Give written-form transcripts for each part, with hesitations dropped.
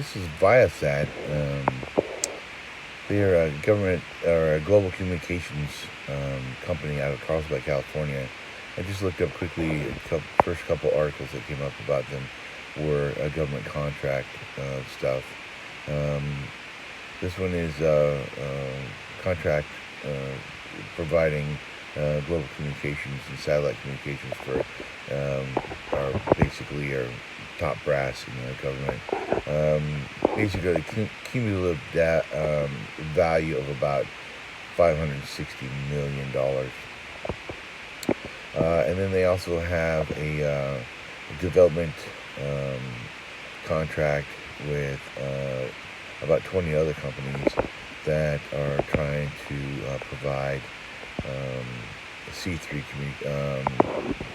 this is Viasat. They're a government or a global communications company out of Carlsbad, California. I just looked up quickly. First couple articles that came up about them were government contract stuff. This one is contract providing global communications and satellite communications for basically our top brass in the government. Basically, a cumulative value of about $560 million. And then they also have a development contract with about 20 other companies that are trying to provide C3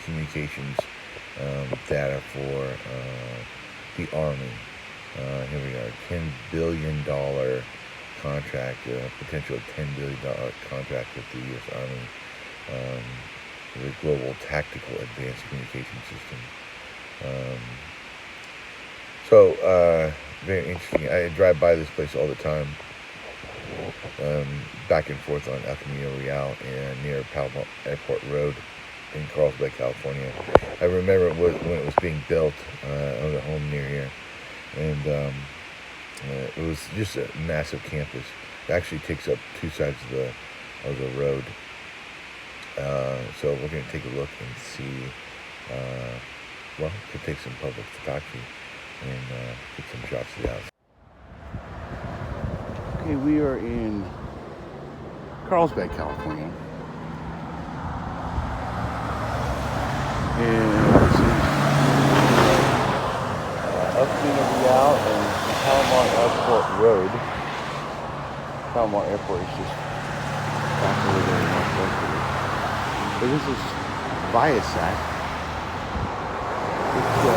communications data for the Army. Here we are, $10 billion contract, potential $10 billion contract with the U.S. Army, the Global Tactical Advanced Communication System. Very interesting. I drive by this place all the time, back and forth on Camino Real and near Palomar Airport Road in Carlsbad, California. I remember when it was being built. I owned a home near here, and it was just a massive campus. It actually takes up two sides of the road. So we're going to take a look and see. Could take some public photography and get some shots of the house. Okay, we are in Carlsbad, California. And this is Camino Real and Palomar Airport Road. Palomar Airport is just back over there in northwest. So this is Viasat. It's a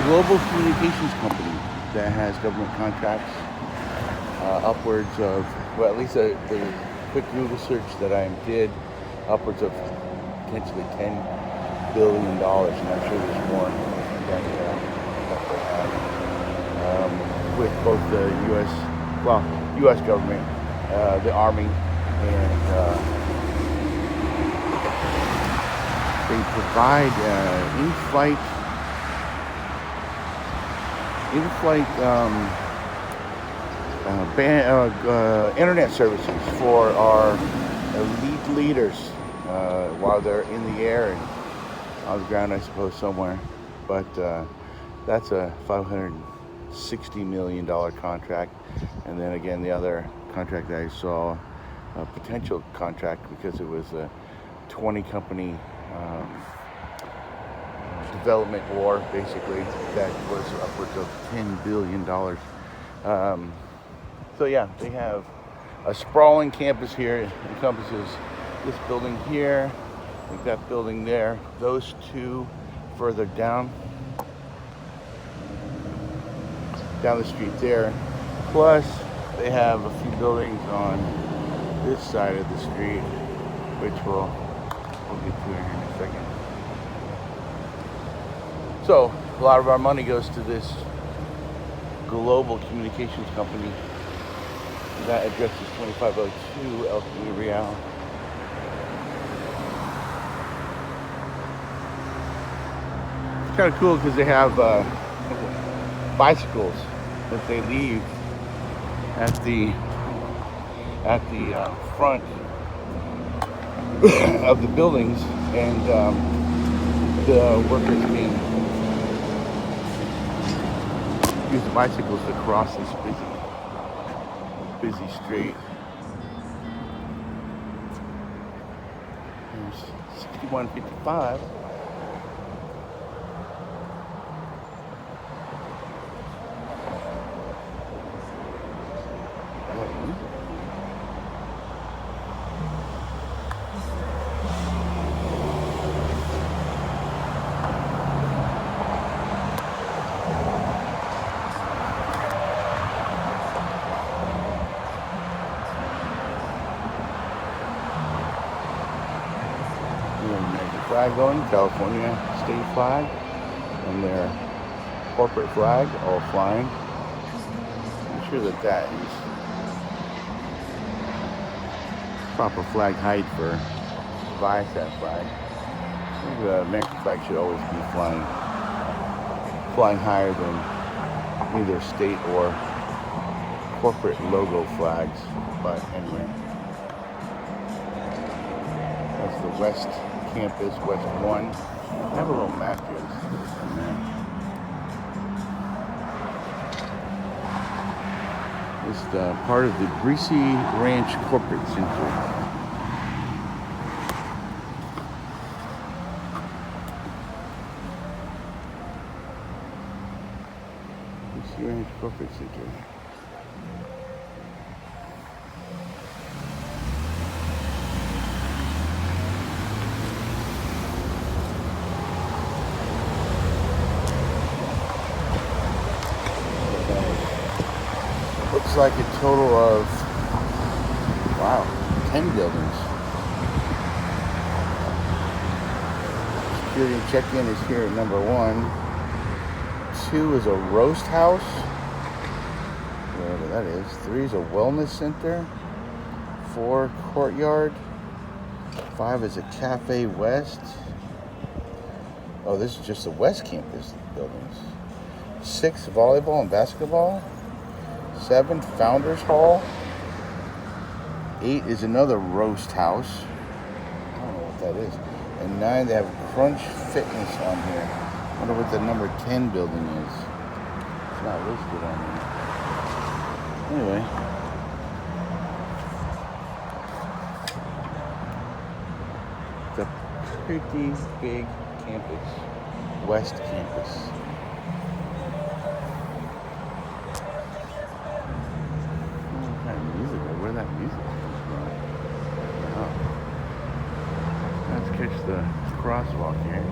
global communications company that has government contracts upwards of, well, at least the quick Google search that I did, upwards of potentially $10 billion, and I'm sure there's more that they have with both the U.S. government, the Army, and they provide in-flight internet services for our elite leaders while they're in the air and on the ground, I suppose, somewhere. But that's a $560 million contract. And then again, the other contract that I saw, a potential contract, because it was a 20-company development war, basically, that was upwards of $10 billion. So yeah, they have a sprawling campus here. It encompasses this building here, like that building there, those two further down the street there. Plus, they have a few buildings on this side of the street, which we'll get to here in a second. So, a lot of our money goes to this global communications company. That address is 2502 Camino Real. It's kind of cool because they have bicycles that they leave at the front of the buildings, and the workers can use the bicycles to cross this busy street. There's 6155. Flag going, California state flag, and their corporate flag all flying. I'm sure that that is proper flag height for Viasat flag. I think the American flag should always be flying higher than either state or corporate logo flags. But anyway, that's the West Campus, West 1. I have a little map here. This is part of the Greasy Ranch Corporate Center. Greasy Ranch Corporate Center. Looks like a total of, wow, 10 buildings. Security check-in is here at number 1. 2 is a roast house, wherever that is. 3 is a wellness center. 4, courtyard. 5 is a Cafe West. Oh, this is just the West Campus buildings. 6, volleyball and basketball. 7, Founders Hall. 8 is another roast house. I don't know what that is. And 9, they have Crunch Fitness on here. I wonder what the number 10 building is. It's not listed on here. Anyway. It's a pretty big campus. West Campus. Where that music comes from. Wow. Let's catch the crosswalk here.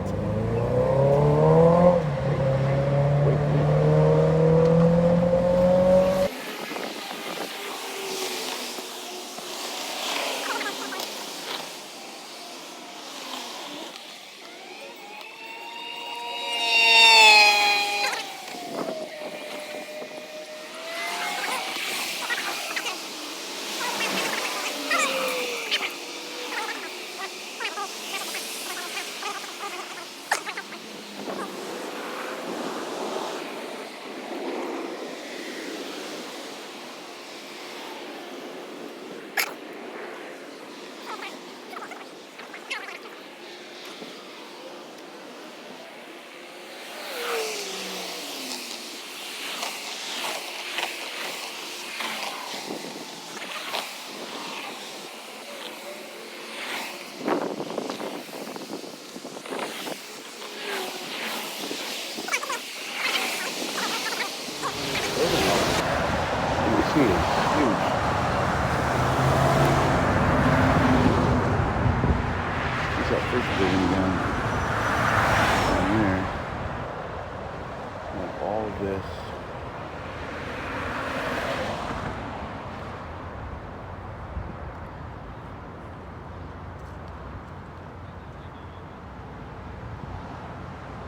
It's huge. There's that first building down there. And all of this.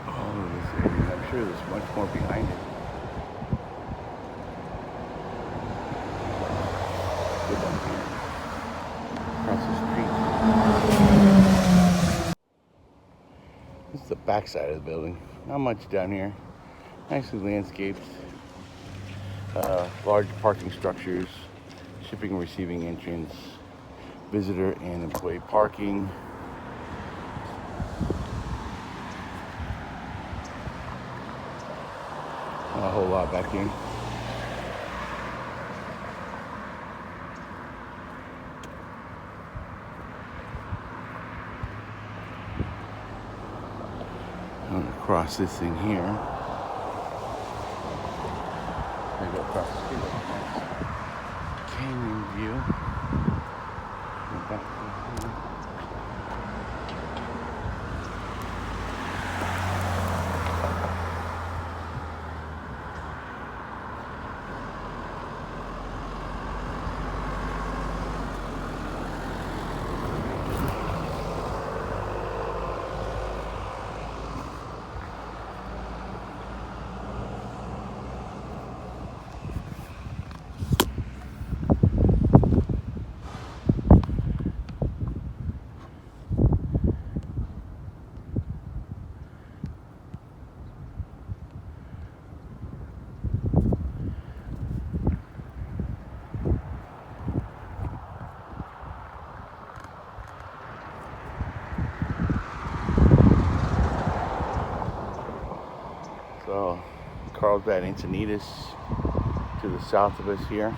All of this area. I'm sure there's much more behind it. Across the street. This is the back side of the building. Not much down here. Nicely landscaped. Large parking structures, shipping and receiving entrance, visitor and employee parking. Not a whole lot back here. Across this thing here. I go across the street. Canyon view. Go back to here. Carlsbad Encinitas to the south of us here.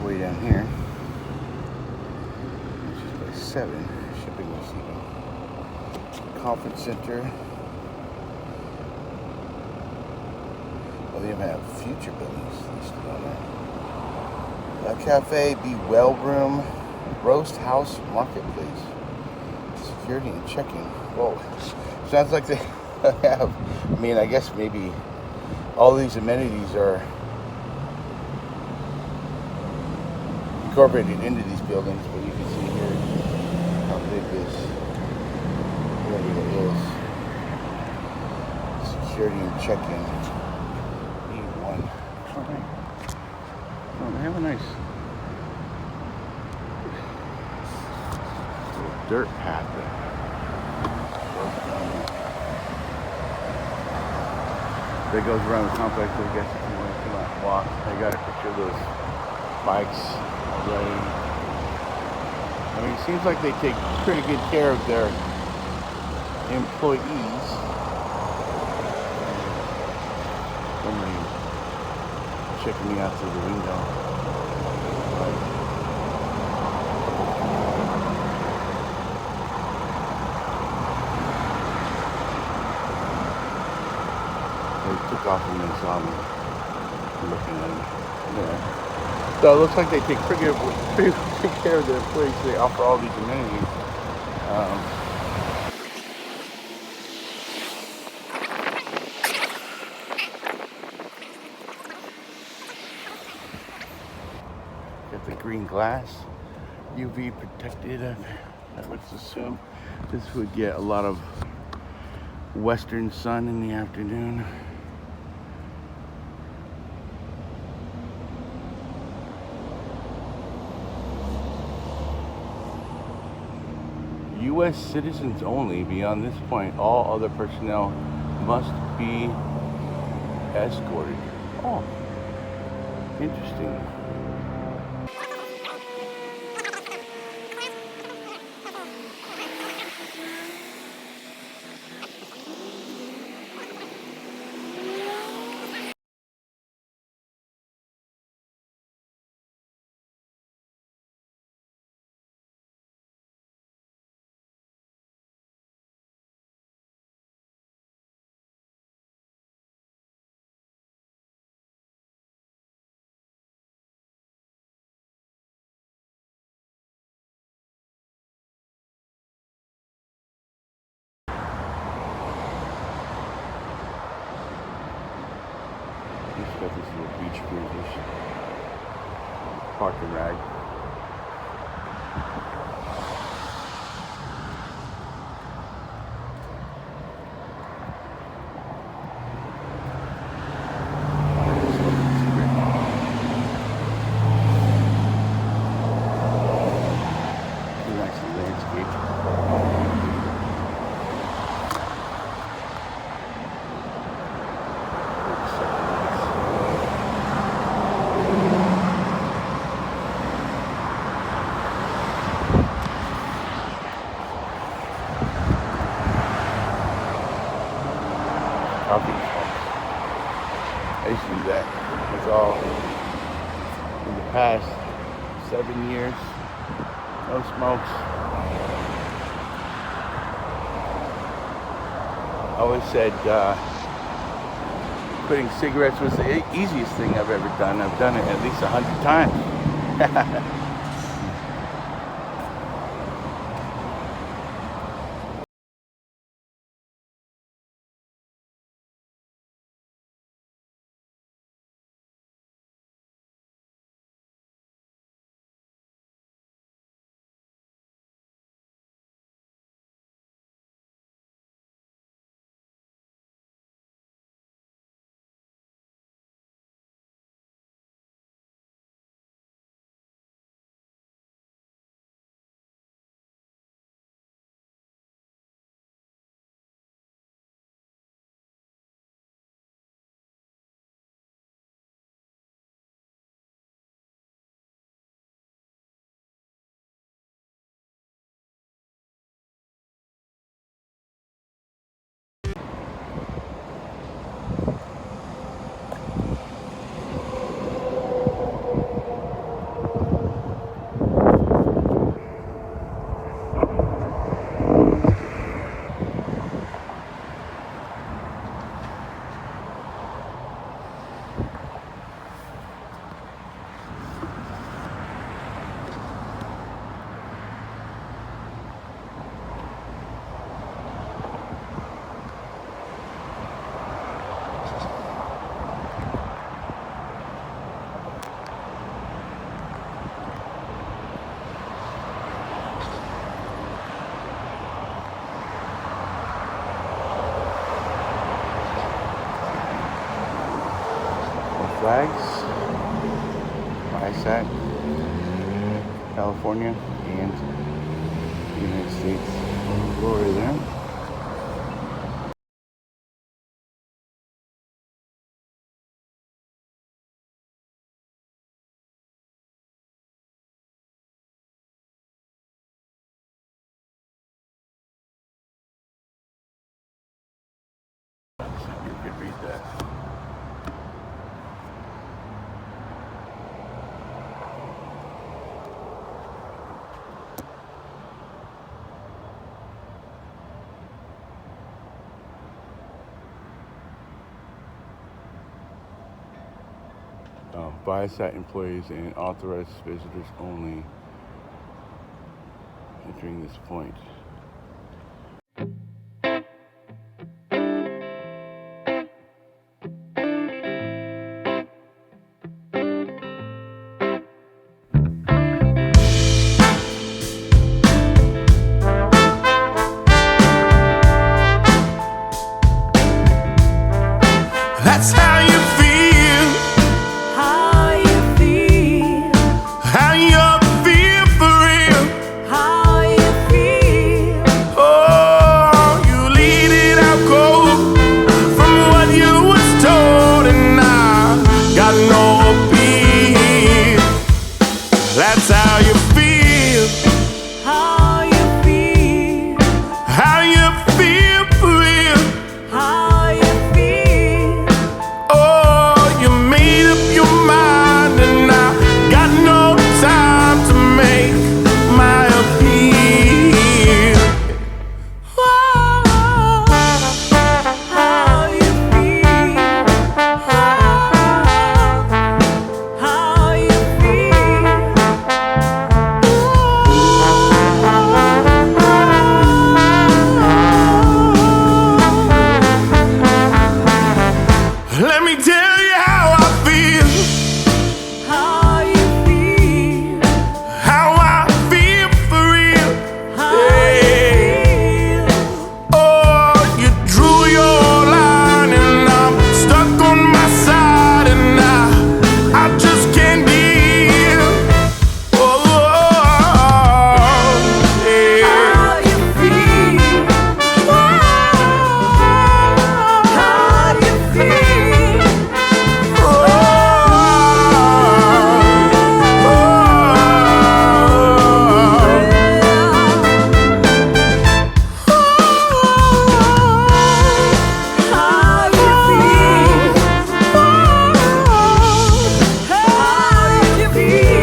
Way down here, which is by 7, shipping and receiving. Conference center. Well, they even have future buildings listed on there. Cafe, Be Well Room, Roast House Marketplace, security and checking. Whoa, sounds like they have. I mean, I guess maybe all these amenities are incorporated into these buildings, but you can see here how big this area is. Security and check-in. E1. Alright. Oh, they have a nice little dirt path there. That goes around the complex, I guess, if you want to come out and walk. I got a picture of those bikes. I mean, it seems like they take pretty good care of their employees. Somebody checking me out through the window. They took off when they saw me looking at them. Yeah. So it looks like they take pretty good care of their employees. They offer all these amenities. Got the green glass, UV protected. I would assume this would get a lot of western sun in the afternoon. U.S. citizens only. Beyond this point, all other personnel must be escorted. Oh, interesting. It's got these little beach cruisers. Park and ride. Nice landscape. Coffee. I used to do that. It's all in the past 7 years. No smokes. I always said quitting cigarettes was the easiest thing I've ever done. I've done it at least 100 times. flags, Viasat, California, and the United States. Glory there. You could read that. Viasat employees and authorized visitors only entering this point. That's how you feel. How you feel. How you feel for real. How you feel. Oh, you lead it out cold from what you was told, and I got no appeal. That's how you feel. How you feel. How you feel for real. How you feel. Oh, you made up your mind, and I got no time to make my appeal. How you feel. How you Let me tell you how I feel. How you feel. How I feel for real. How you feel. Oh, you drew your line, and I'm stuck on my side, and I just can't deal. Oh, yeah. How you feel. How you feel. How you feel. How you feel.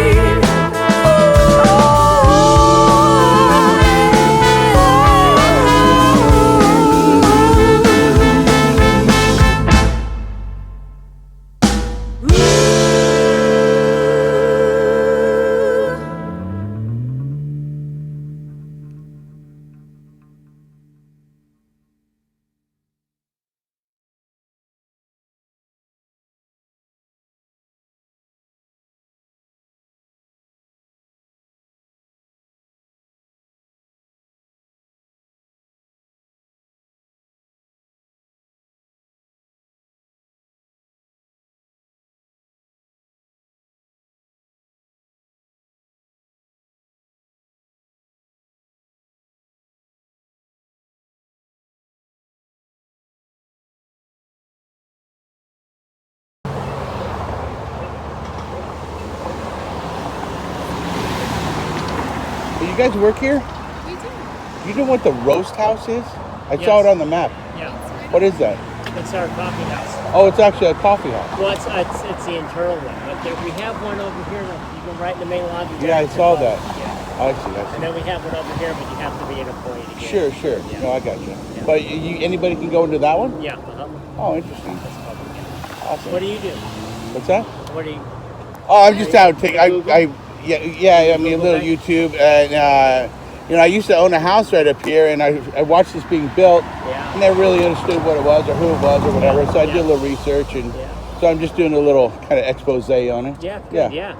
You guys work here? We do. You know what the roast house is? I saw Yes. it on the map. Yeah, What is that? it's our coffee house. Oh, it's actually a coffee house. Well, it's the internal one, but we have one over here. You go right in the main lobby. Yeah, I saw that. Yeah, I see. and then we have one over here, but you have to be an employee to get Sure, it. sure. Yeah. No, I got you. Yeah. But anybody can go into that one? Yeah. Oh, interesting. That's public. Yeah. Awesome. What do you do? What's that? What do you? Oh, I'm just out taking. Google? I mean, a little YouTube, and I used to own a house right up here, and I watched this being built. Yeah. I never really understood what it was or who it was or whatever, so I did a Yeah. little research, and Yeah. so I'm just doing a little kind of expose on it. Yeah. Good. Yeah.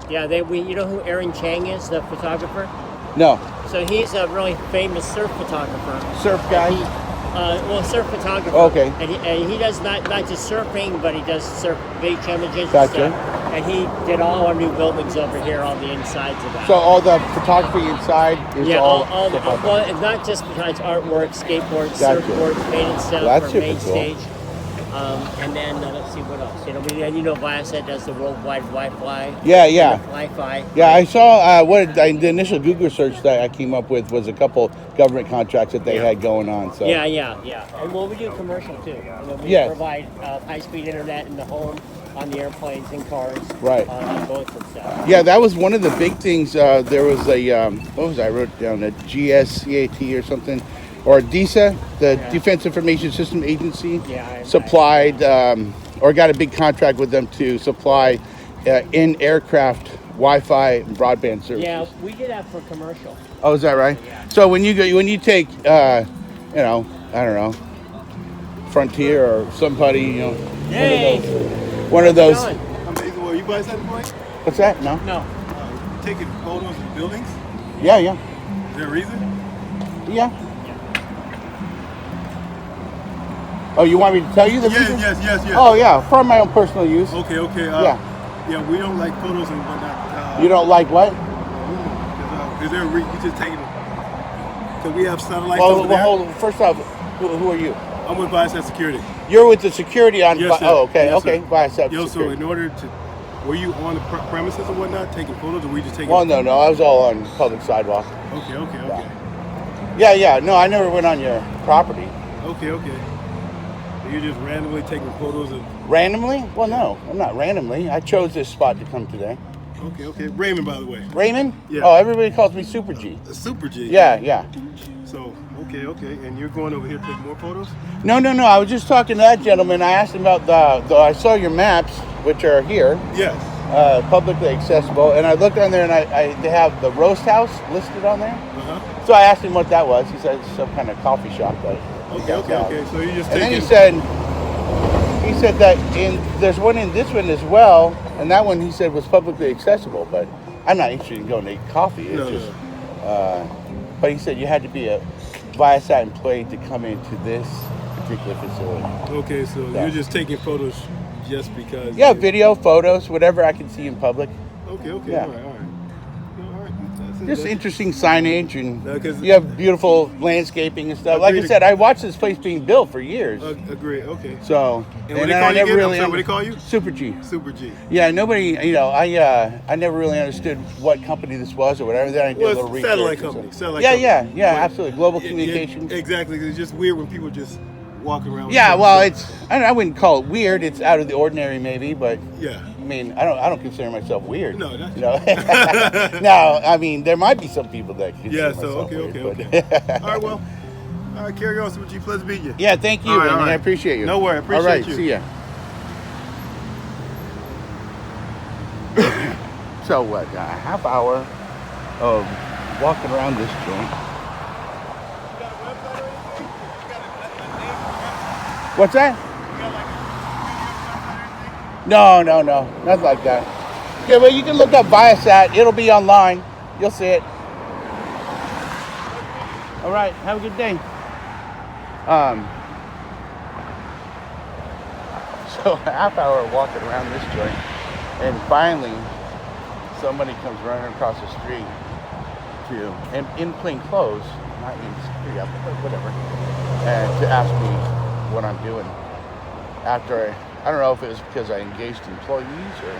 You know who Aaron Chang is, the photographer? No, So he's a really famous surf photographer. surf guy. And Well, surf photographer. Okay. And he does not just surfing, but he does surf beach images Gotcha. and stuff. And he did all our new buildings over here, all the insides of that. So all the photography inside is yeah, all well, it's not just besides artwork, skateboards, Gotcha. surfboards, painted stuff Well, that's for super main cool. stage. And then let's see what else. Viasat does the worldwide Wi-Fi. Yeah, yeah. Wi-Fi. Yeah, I saw the initial Google search that I came up with was a couple government contracts that they had going on. So Yeah. And well, we do commercial too. We Yes. provide high-speed internet in the home, on the airplanes and cars, Right. on boats and stuff. Yeah, that was one of the big things. There was a what was I wrote it down, a GSCAT or something, or DISA, the Defense Information System Agency, supplied or got a big contract with them to supply in aircraft Wi-Fi and broadband services. Yeah, we did that for commercial. Oh, is that right? Yeah. So when you take I don't know, Frontier or somebody, Hey, one of those. John. Amazing. Well, you guys at the point? What's that? No. No. Taking photos of buildings? Yeah, yeah, Is there a reason? yeah. Oh, you want me to tell you the reason? Yes. Oh yeah, for my own personal use. Okay. Yeah. Yeah, we don't like photos and whatnot. You don't like what? Is there a reason? You just taking? Because we have satellites Well, over there. hold on. First off, who are you? I'm with Viasat Security. You're with the security on. Yes, sir. Oh, okay, Yes, okay. sir. Viasat Yo, so Security. in order to, were you on the premises and whatnot taking photos, or were you just taking? Well, no, I was all on public sidewalk. Okay. Yeah. No, I never went on your property. Okay. You're just randomly taking photos of. Randomly? Well, no, I'm not randomly. I chose this spot to come today. Okay. Raymond, by the way. Raymond? Yeah. Oh, everybody calls me Super G. Super G. Yeah. So, okay. And you're going over here to take more photos? No. I was just talking to that gentleman. I asked him about I saw your maps, which are here, Yes. publicly accessible, and I looked on there, and they have the roast house listed on there. Uh-huh. So I asked him what that was. He said it's some kind of coffee shop that. you guys have. Okay. So you're just And then taking. he said that there's one in this one as well, and that one he said was publicly accessible, but I'm not interested in going to eat coffee. It's No. just, but he said you had to be a Viasat employee to come into this particular facility. Okay, so Yeah. you're just taking photos just because. Yeah, video, photos, whatever I can see in public. Okay. Yeah. All right. Just interesting signage, and No, 'cause- you have beautiful landscaping and stuff. Like I Agreed. said, I watched this place being built for years. Agree. Okay. So, And what then they I call you never again? really I'm sorry, what they call you? Super G. Super G. Yeah, nobody, I never really understood what company this was or whatever. Then I did a Well, little it's research. satellite and company. stuff. Satellite Yeah, company. yeah, But- absolutely. Global Yeah, communications. exactly. 'Cause it's just weird when people just walk around. with Yeah, phones. well, I wouldn't call it weird. It's out of the ordinary, maybe, but Yeah. I mean, I don't consider myself weird. No, that's- you know. No, I mean, there might be some people that consider Yeah. So myself okay. weird, but- All right. Well. All right. Carry on, Super G. Pleasure meeting you. Yeah, thank you, All right, man. all right. I appreciate you. No worry, appreciate All right, you. see ya. So what? A half hour of walking around this joint. What's that? No, nothing like that. Yeah, well, you can look up Viasat. It'll be online. You'll see it. All right, have a good day. So a half hour walking around this joint, and finally somebody comes running across the street and in plain clothes, not in security outfit, but whatever, and to ask me what I'm doing. After I don't know if it was because I engaged employees or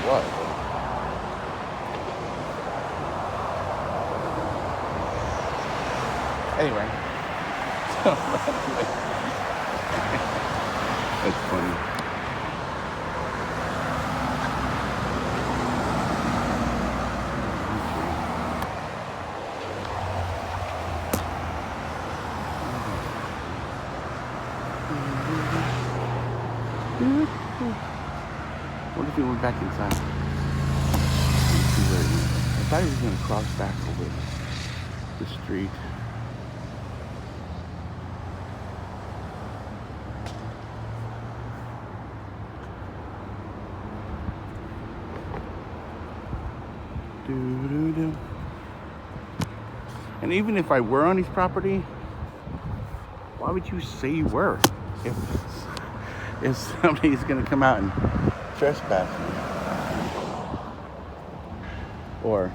what. Anyway, that's funny. What if we went back inside? Let's see where he is. I thought he was going to cross back over the street. And even if I were on his property, Why would you say you were? If somebody's gonna come out and trespass you or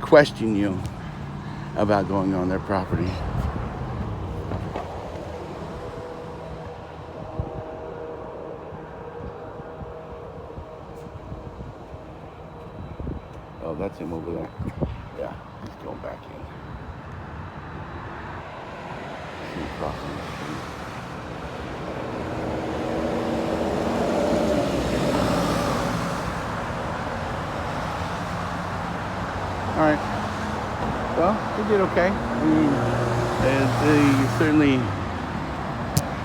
question you about going on their property. Oh, that's him over there. Yeah, he's going back in. See him crossing the street. All right. Well, they did okay. I mean, they certainly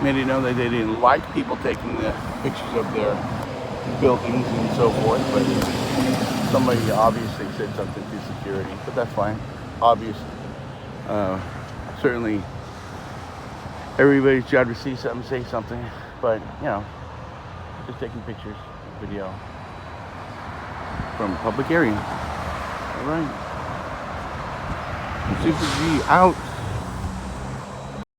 made it known that they didn't like people taking the pictures of their buildings and so forth, but somebody obviously said something to security, but that's fine. Obvious. Certainly everybody's job to see something, say something, but you know, just taking pictures, video from a public area. All right. Super G out.